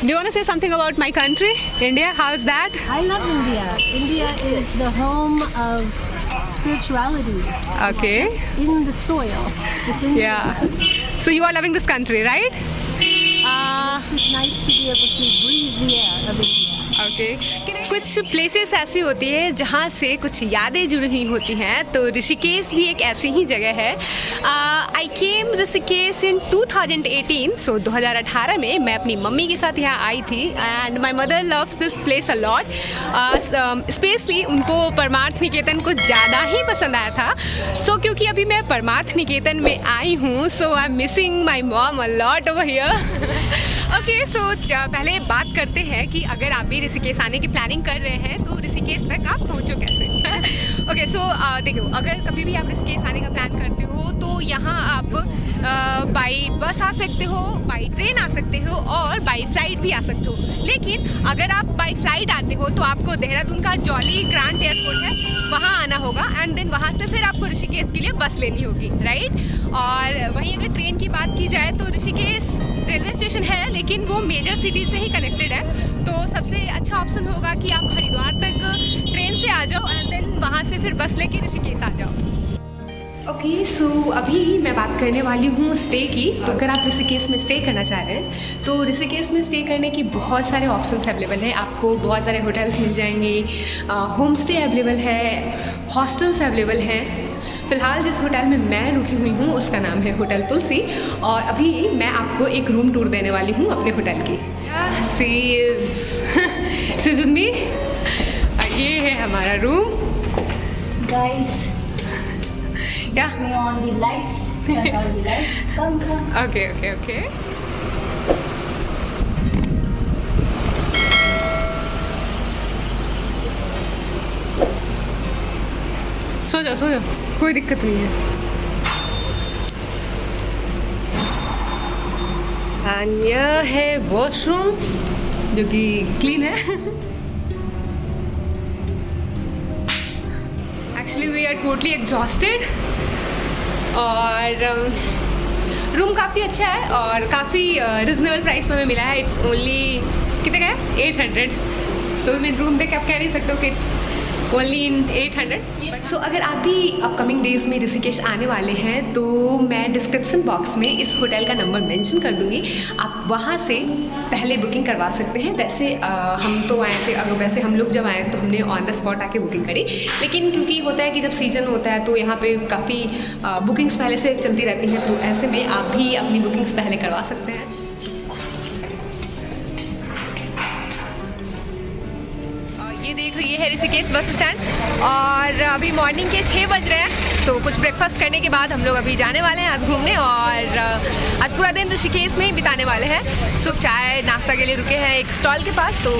Do you want to say something about my country, India? How is that? I love India. India is the home of spirituality. Okay. It's just in the soil. It's in Yeah. So you are loving this country, right? It's just nice to be able to breathe the air of India. Okay कुछ places ऐसी होती है जहाँ से कुछ यादें जुड़ी हुई होती हैं, तो ऋषिकेश भी एक ऐसी ही जगह है। आई केम ऋषिकेश इन 2018, सो 2018 में मैं अपनी मम्मी के साथ यहाँ आई थी and my mother loves this place a lot. Specially उनको परमार्थ निकेतन को ज़्यादा ही पसंद आया था। सो क्योंकि अभी मैं परमार्थ निकेतन में आई हूँ, so I am missing my mom a lot over here. Okay so पहले बात करते हैं कि अगर आप भी ऋषिकेश आने की प्लानिंग कर रहे हैं तो ऋषिकेश तक आप पहुंचो कैसे। ओके सो देखो, अगर कभी भी आप ऋषिकेश आने का प्लान करते हो तो यहाँ आप बाई बस आ सकते हो, बाई ट्रेन आ सकते हो और बाई फ्लाइट भी आ सकते हो। लेकिन अगर आप बाई फ्लाइट आते हो तो आपको देहरादून का जॉली ग्रांट एयरपोर्ट है, वहाँ आना होगा एंड देन वहाँ से फिर आपको ऋषिकेश के लिए बस लेनी होगी, राइट। और वहीं अगर ट्रेन की बात की जाए तो ऋषिकेश रेलवे स्टेशन है लेकिन वो मेजर सिटी से ही कनेक्टेड है, तो सबसे अच्छा ऑप्शन होगा कि आप हरिद्वार तक ट्रेन से आ जाओ और देन वहाँ से फिर बस लेके ऋषिकेश आ जाओ। ओके सो अभी मैं बात करने वाली हूँ स्टे की। तो अगर आप ऋषिकेश में स्टे करना चाह रहे हैं तो ऋषिकेश में स्टे करने की बहुत सारे ऑप्शंस अवेलेबल हैं। आपको बहुत सारे होटल्स मिल जाएंगे, होम स्टे अवेलेबल है, हॉस्टल्स अवेलेबल हैं। फ़िलहाल जिस होटल में मैं रुकी हुई हूँ उसका नाम है होटल तुलसी और अभी मैं आपको एक रूम टूर देने वाली हूँ अपने होटल की। विद मी, ये है हमारा रूम। Guys, या turn on the lights. Turn on the lights. Come. Okay okay okay. So जाओ, कोई दिक्कत नहीं है। एंड यह है वॉशरूम जो कि क्लीन है। Actually we are totally exhausted और रूम काफ़ी अच्छा है और काफ़ी रिजनेबल प्राइस में हमें मिला है। इट्स ओनली कितने का है? 800। सो मैं रूम देख के आप कह नहीं सकते हो कि इट्स ओनली इन 800। सो अगर आप भी अपकमिंग डेज में ऋषिकेश आने वाले हैं तो मैं डिस्क्रिप्शन बॉक्स में इस होटल का नंबर मेंशन कर दूँगी, आप वहाँ से पहले बुकिंग करवा सकते हैं। वैसे हम तो आए थे, अगर वैसे हम लोग जब आए तो हमने ऑन द स्पॉट आके बुकिंग करी, लेकिन क्योंकि होता है कि जब सीजन होता है तो यहाँ पे काफ़ी बुकिंग्स पहले से चलती रहती हैं, तो ऐसे में आप भी अपनी बुकिंग्स पहले करवा सकते हैं। ये देख रही है ऋषिकेश बस स्टैंड और अभी मॉर्निंग के 6 बज रहे हैं, तो कुछ ब्रेकफास्ट करने के बाद हम लोग अभी जाने वाले हैं आज घूमने और आज पूरा दिन ऋषिकेश में ही बिताने वाले हैं। सो चाय नाश्ता के लिए रुके हैं एक स्टॉल के पास, तो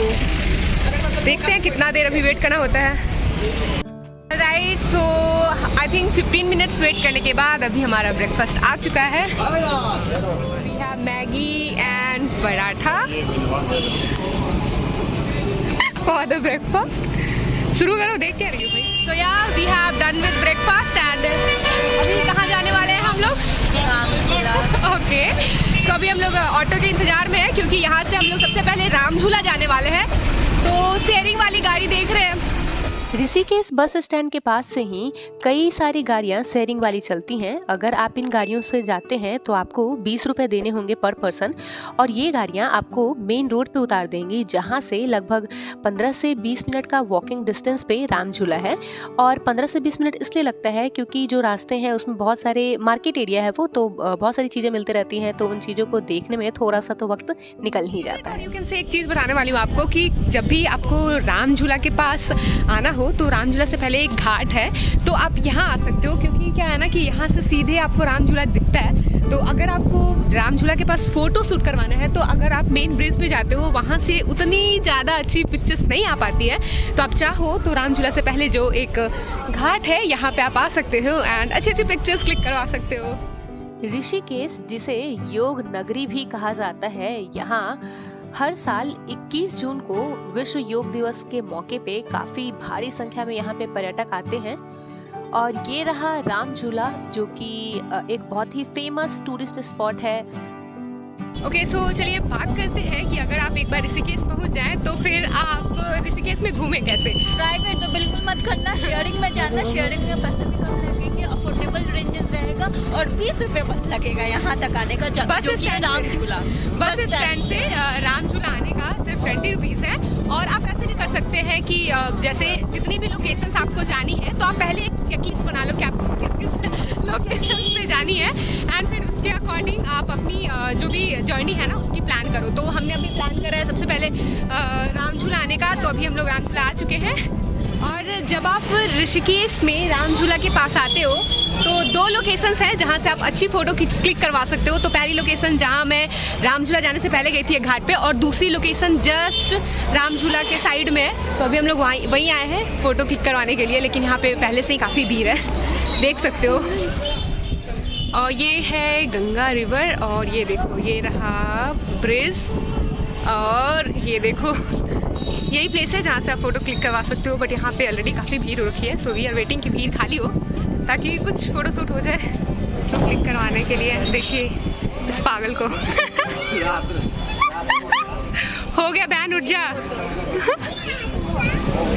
देखते हैं कितना देर अभी वेट करना होता है। Right, so I think 15 minutes wait करने के बाद अभी हमारा ब्रेकफास्ट आ चुका है। We have Maggi and paratha for the breakfast. शुरू करो, देख के रही हो भाई। So yeah we have done with breakfast and अभी कहाँ जाने वाले हैं हम लोग? ओके सो अभी हम लोग ऑटो के इंतजार में है क्योंकि यहाँ से हम लोग सबसे पहले राम झूला जाने वाले हैं, तो शेयरिंग वाली गाड़ी देख रहे हैं। ऋषिकेश बस स्टैंड के पास से ही कई सारी गाड़ियां शेयरिंग वाली चलती हैं। अगर आप इन गाड़ियों से जाते हैं तो आपको 20 रुपये देने होंगे पर पर्सन और ये गाड़ियां आपको मेन रोड पे उतार देंगी, जहां से लगभग 15 से 20 मिनट का वॉकिंग डिस्टेंस पे राम झूला है। और 15 से 20 मिनट इसलिए लगता है क्योंकि जो रास्ते हैं उसमें बहुत सारे मार्केट एरिया है वो, तो बहुत सारी चीज़ें मिलती रहती हैं, तो उन चीज़ों को देखने में थोड़ा सा तो वक्त निकल ही जाता है। यू कैन से एक चीज़ बताने वाली हूँ आपको कि जब भी आपको राम झूला के पास आना हो तो राम झूला से पहले एक घाट है, तो आप यहाँ आ सकते हो क्योंकि क्या है ना कि यहाँ से सीधे आपको राम झूला दिखता है। तो अगर आपको राम झूला के पास फ़ोटो शूट करवाना है तो अगर आप मेन ब्रिज पे जाते हो वहाँ से उतनी ज़्यादा अच्छी पिक्चर्स नहीं आ पाती है, तो आप चाहो तो राम झूला से पहले जो एक घाट है यहाँ पे आप आ सकते हो एंड अच्छी अच्छी पिक्चर्स क्लिक करवा सकते हो। ऋषिकेश, जिसे योग नगरी भी कहा जाता है, यहाँ हर साल 21 जून को विश्व योग दिवस के मौके पे काफी भारी संख्या में यहाँ पे पर्यटक आते हैं। और ये रहा राम झूला, जो कि एक बहुत ही फेमस टूरिस्ट स्पॉट है। ओके सो चलिए बात करते हैं कि अगर आप एक बार ऋषिकेश पहुंच जाएं तो फिर आप ऋषिकेश में घूमें कैसे? प्राइवेट तो बिल्कुल मत करना, शेयरिंग में जाना। शेयरिंग में पैसे भी कम लगेंगे, अफोर्डेबल रेंजेस रहेगा और 20 रुपये बस लगेगा यहाँ तक आने का। बस स्टैंड राम झूला, बस स्टैंड से राम झूला आने का सिर्फ 20 रुपीज़ है। और आप ऐसे भी कर सकते हैं कि जैसे जितनी भी लोकेशंस आपको जानी है तो आप पहले एक चेकलिस्ट बना लो कि आपको किस किस लोकेशंस पे जानी है, एंड फिर उसके अकॉर्डिंग आप अपनी जो भी जर्नी है ना उसकी प्लान करो। तो हमने अभी प्लान करा है सबसे पहले राम झूला आने का, तो अभी हम लोग राम झूला आ चुके हैं। और जब आप ऋषिकेश में राम झूला के पास आते हो तो 2 लोकेशंस हैं जहां से आप अच्छी फ़ोटो क्लिक करवा सकते हो। तो पहली लोकेशन जहां मैं राम झूला जाने से पहले गई थी एक घाट पे, और दूसरी लोकेशन जस्ट राम झूला के साइड में है। तो अभी हम लोग वहीं आए हैं फ़ोटो क्लिक करवाने के लिए, लेकिन यहाँ पे पहले से ही काफ़ी भीड़ है, देख सकते हो। और ये है गंगा रिवर, और ये देखो ये रहा ब्रिज, और ये देखो यही प्लेस है जहाँ से आप फ़ोटो क्लिक करवा सकते हो। बट यहाँ पे ऑलरेडी काफ़ी भीड़ हो रखी है, सो वी आर वेटिंग कि भीड़ खाली हो ताकि कुछ फ़ोटो शूट हो जाए तो क्लिक करवाने के लिए। देखिए इस पागल को हो गया बैन, उठ जा।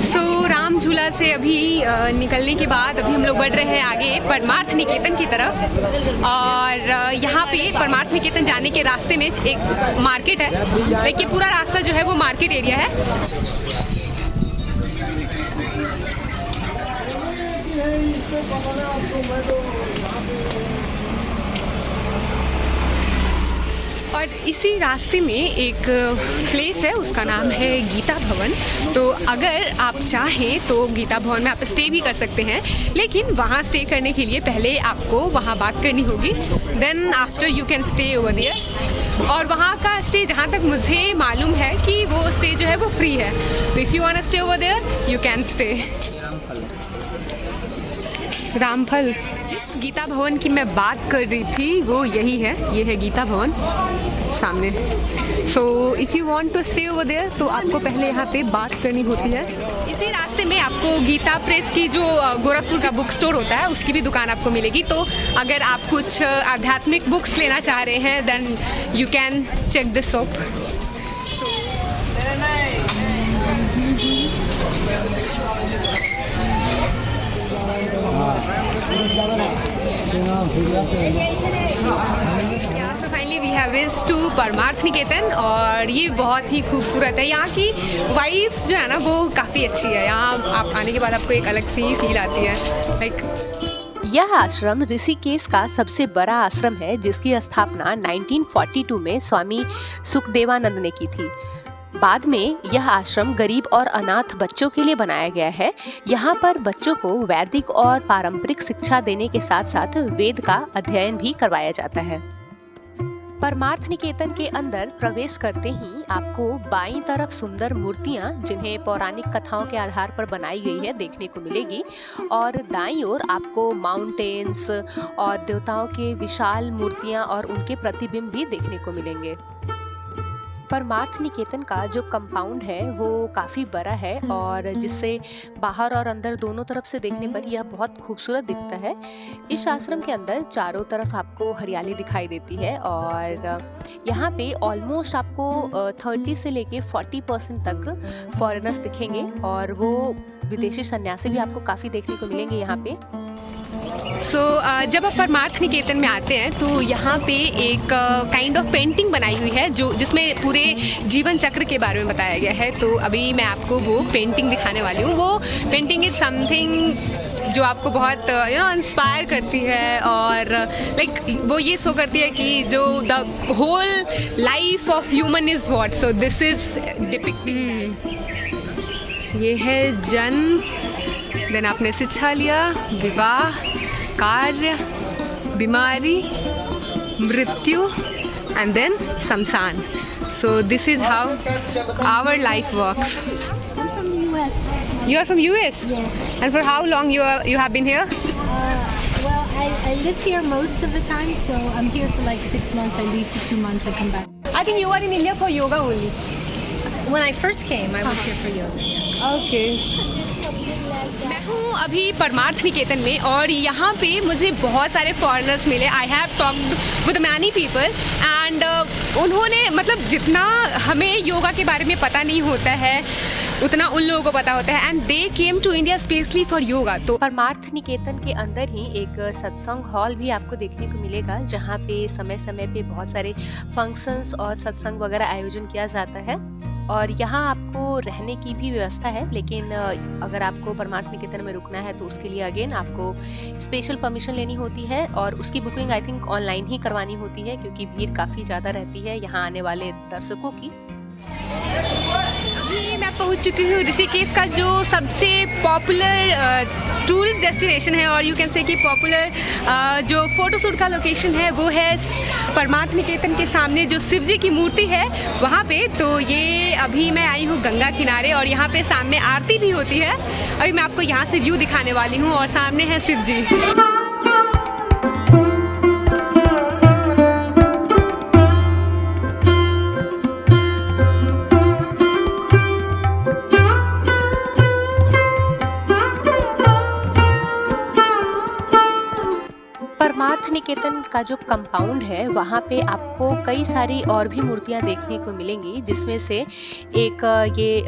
सो राम झूला से अभी निकलने के बाद अभी हम लोग बढ़ रहे हैं आगे परमार्थ निकेतन की तरफ। और यहाँ पे परमार्थ निकेतन जाने के रास्ते में एक मार्केट है, लाइक ये पूरा रास्ता जो है वो मार्केट एरिया है। और इसी रास्ते में एक प्लेस है, उसका नाम है गीता भवन। तो अगर आप चाहें तो गीता भवन में आप स्टे भी कर सकते हैं, लेकिन वहाँ स्टे करने के लिए पहले आपको वहाँ बात करनी होगी, then after you can stay over there. और वहाँ का स्टे जहाँ तक मुझे मालूम है कि वो स्टे जो है वो फ्री है। तो if you want to stay over there you can stay. Ramphal, जिस गीता भवन की मैं बात कर रही थी वो यही है, ये है गीता भवन सामने। So if you want to stay over there तो आपको पहले यहाँ पे बात करनी होती है। इसी रास्ते में आपको गीता प्रेस की जो गोरखपुर का बुक स्टोर होता है उसकी भी दुकान आपको मिलेगी। तो अगर आप कुछ आध्यात्मिक बुक्स लेना चाह रहे हैं then you can check this shop. So finally we have reached to Parmarth Niketan, और ये बहुत ही खूबसूरत है। यहाँ की वाइब्स जो है ना वो काफ़ी अच्छी है। यहाँ आप आने के बाद आपको एक अलग सी फील आती है, लाइक यह आश्रम ऋषिकेश का सबसे बड़ा आश्रम है, जिसकी स्थापना 1942 में स्वामी सुखदेवानंद ने की थी। बाद में यह आश्रम गरीब और अनाथ बच्चों के लिए बनाया गया है। यहाँ पर बच्चों को वैदिक और पारंपरिक शिक्षा देने के साथ साथ वेद का अध्ययन भी करवाया जाता है। परमार्थ निकेतन के अंदर प्रवेश करते ही आपको बाईं तरफ सुंदर मूर्तियां, जिन्हें पौराणिक कथाओं के आधार पर बनाई गई है, देखने को मिलेगी। और दाईं ओर आपको माउंटेन्स और देवताओं के विशाल मूर्तियां और उनके प्रतिबिंब भी देखने को मिलेंगे। परमार्थ निकेतन का जो कंपाउंड है वो काफ़ी बड़ा है, और जिससे बाहर और अंदर दोनों तरफ से देखने पर यह बहुत खूबसूरत दिखता है। इस आश्रम के अंदर चारों तरफ आपको हरियाली दिखाई देती है, और यहाँ पे ऑलमोस्ट आपको 30 से लेके 40% तक फॉरेनर्स दिखेंगे, और वो विदेशी सन्यासी भी आपको काफ़ी देखने को मिलेंगे यहाँ पे। जब आप परमार्थ निकेतन में आते हैं तो यहाँ पे एक काइंड ऑफ पेंटिंग बनाई हुई है जिसमें पूरे जीवन चक्र के बारे में बताया गया है। तो अभी मैं आपको वो पेंटिंग दिखाने वाली हूँ। वो पेंटिंग इज समथिंग जो आपको बहुत इंस्पायर करती है, और लाइक वो ये शो करती है कि जो the whole life of human is what, so this is depicting. ये है जन्म, देन आपने शिक्षा लिया, विवाह, कार्य, बीमारी, मृत्यु, and then shamshan. So this is how our life works. I'm from the US. You are from US? Yes. And for how long you have been here? Well, I live here most of the time, so I'm here for like 6 months. I leave for 2 months and come back. I think you are in India for yoga only. When I first came, I was here for yoga. Okay. मैं हूँ अभी परमार्थ निकेतन में, और यहाँ पे मुझे बहुत सारे फॉरेनर्स मिले। I have talked with many people and उन्होंने मतलब जितना हमें योगा के बारे में पता नहीं होता है उतना उन लोगों को पता होता है, and they came to India specially for yoga. तो परमार्थ निकेतन के अंदर ही एक सत्संग हॉल भी आपको देखने को मिलेगा, जहाँ पे समय समय पे बहुत सारे फंक्शंस और सत्संग वगैरह आयोजन किया जाता है। और यहाँ आपको रहने की भी व्यवस्था है, लेकिन अगर आपको परमार्थ निकेतन में रुकना है तो उसके लिए अगेन आपको स्पेशल परमिशन लेनी होती है, और उसकी बुकिंग आई थिंक ऑनलाइन ही करवानी होती है, क्योंकि भीड़ काफ़ी ज़्यादा रहती है यहाँ आने वाले दर्शकों की। अभी मैं पहुंच चुकी हूँ ऋषिकेश का जो सबसे पॉपुलर टूरिस्ट डेस्टिनेशन है, और यू कैन से कि पॉपुलर जो फोटोशूट का लोकेशन है वो है परमार्थ निकेतन के सामने जो शिव जी की मूर्ति है वहाँ पे। तो ये अभी मैं आई हूँ गंगा किनारे, और यहाँ पे सामने आरती भी होती है। अभी मैं आपको यहाँ से व्यू दिखाने वाली हूँ, और सामने है शिव जी। परमार्थ निकेतन का जो कंपाउंड है वहाँ पे आपको कई सारी और भी मूर्तियाँ देखने को मिलेंगी, जिसमें से एक ये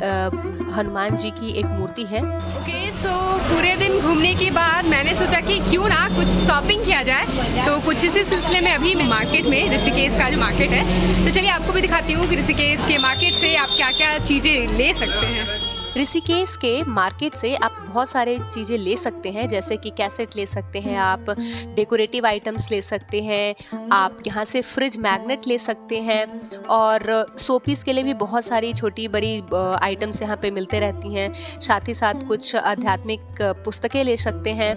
हनुमान जी की एक मूर्ति है। ओके, सो पूरे दिन घूमने के बाद मैंने सोचा कि क्यों ना कुछ शॉपिंग किया जाए, तो कुछ इसी सिलसिले में अभी मार्केट में, ऋषिकेश का जो मार्केट है, तो चलिए आपको भी दिखाती हूँ कि ऋषिकेश के मार्केट से आप क्या क्या चीज़ें ले सकते हैं। ऋषिकेश के मार्केट से आप बहुत सारे चीज़ें ले सकते हैं, जैसे कि कैसेट ले सकते हैं, आप डेकोरेटिव आइटम्स ले सकते हैं, आप यहाँ से फ्रिज मैग्नेट ले सकते हैं, और शोपीस के लिए भी बहुत सारी छोटी बड़ी आइटम्स यहाँ पे मिलते रहती हैं। साथ ही साथ कुछ आध्यात्मिक पुस्तकें ले सकते हैं,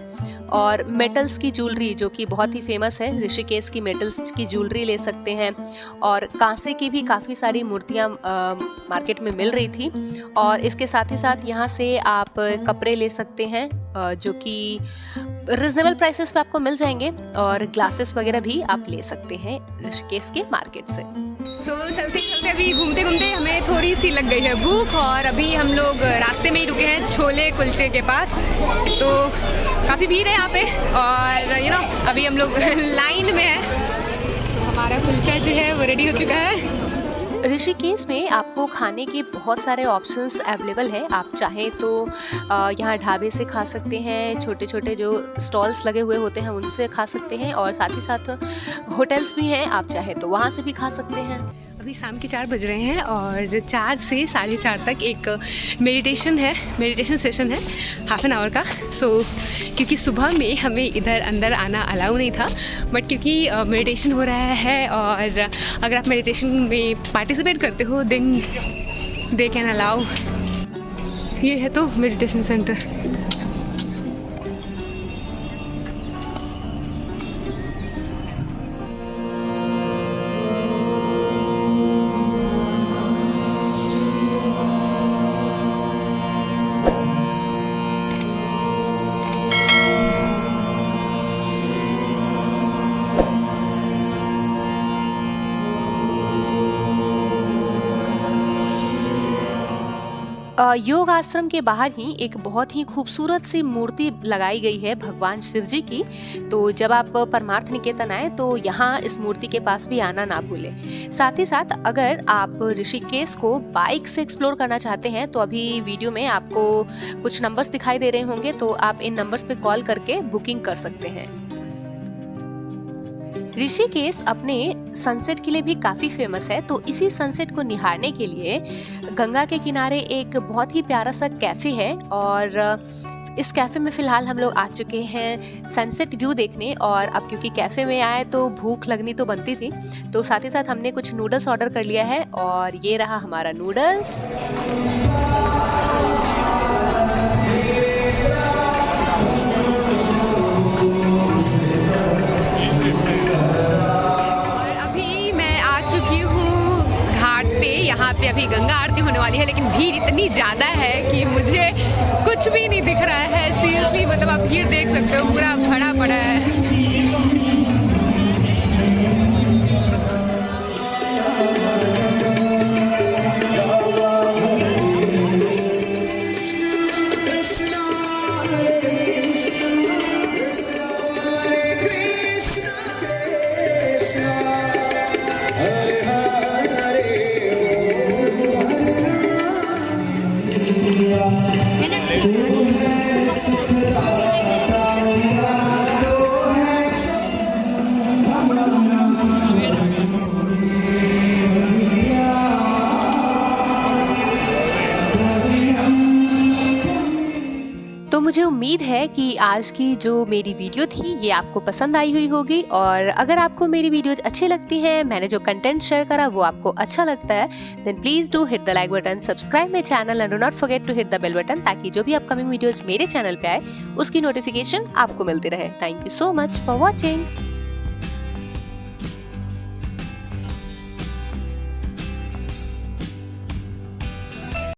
और मेटल्स की ज्वेलरी जो कि बहुत ही फेमस है, ऋषिकेश की मेटल्स की ज्वेलरी ले सकते हैं, और कांसे की भी काफ़ी सारी मूर्तियाँ मार्केट में मिल रही थी। और इसके साथ ही साथ यहाँ से आप कपड़े ले सकते हैं जो कि रिजनेबल प्राइसेस पे आपको मिल जाएंगे, और ग्लासेस वगैरह भी आप ले सकते हैं ऋषिकेश के मार्केट से। तो चलते चलते अभी घूमते घूमते हमें थोड़ी सी लग गई है भूख, और अभी हम लोग रास्ते में ही रुके हैं छोले कुलचे के पास। तो काफ़ी भीड़ है यहाँ पे, और अभी हम लोग लाइन में हैं। तो हमारा कुलचा जो है वो रेडी हो चुका है। ऋषिकेश में आपको खाने के बहुत सारे ऑप्शंस अवेलेबल है। आप चाहें तो यहाँ ढाबे से खा सकते हैं, छोटे छोटे जो स्टॉल्स लगे हुए होते हैं उनसे खा सकते हैं, और साथ ही साथ होटल्स भी हैं, आप चाहें तो वहाँ से भी खा सकते हैं। अभी शाम के 4 बज रहे हैं, और 4 से 4:30 तक एक मेडिटेशन सेशन है हाफ एन आवर का। क्योंकि सुबह में हमें इधर अंदर आना अलाउ नहीं था, बट क्योंकि मेडिटेशन हो रहा है, और अगर आप मेडिटेशन में पार्टिसिपेट करते हो देन दे कैन अलाउ। ये है तो मेडिटेशन सेंटर। योग आश्रम के बाहर ही एक बहुत ही खूबसूरत सी मूर्ति लगाई गई है भगवान शिव जी की। तो जब आप परमार्थ निकेतन आए तो यहाँ इस मूर्ति के पास भी आना ना भूलें। साथ ही साथ अगर आप ऋषिकेश को बाइक से एक्सप्लोर करना चाहते हैं तो अभी वीडियो में आपको कुछ नंबर्स दिखाई दे रहे होंगे, तो आप इन नंबर्स पे कॉल करके बुकिंग कर सकते हैं। ऋषिकेश अपने सनसेट के लिए भी काफ़ी फेमस है, तो इसी सनसेट को निहारने के लिए गंगा के किनारे एक बहुत ही प्यारा सा कैफ़े है, और इस कैफ़े में फ़िलहाल हम लोग आ चुके हैं सनसेट व्यू देखने। और अब क्योंकि कैफ़े में आए तो भूख लगनी तो बनती थी, तो साथ ही साथ हमने कुछ नूडल्स ऑर्डर कर लिया है, और ये रहा हमारा नूडल्स। यहाँ पे अभी गंगा आरती होने वाली है, लेकिन भीड़ इतनी ज़्यादा है कि मुझे कुछ भी नहीं दिख रहा है। सीरियसली मतलब आप भीड़ देख सकते हो, पूरा भरा पड़ा है। मुझे उम्मीद है कि आज की जो मेरी वीडियो थी ये आपको पसंद आई हुई होगी, और अगर आपको मेरी वीडियोज अच्छी लगती हैं, मैंने जो कंटेंट शेयर करा वो आपको अच्छा लगता है, then please do hit the like button, subscribe my channel and do not forget to hit the bell button, ताकि जो भी अपकमिंग वीडियोज मेरे चैनल पे आए उसकी नोटिफिकेशन आपको मिलती रहे। Thank you so much for watching.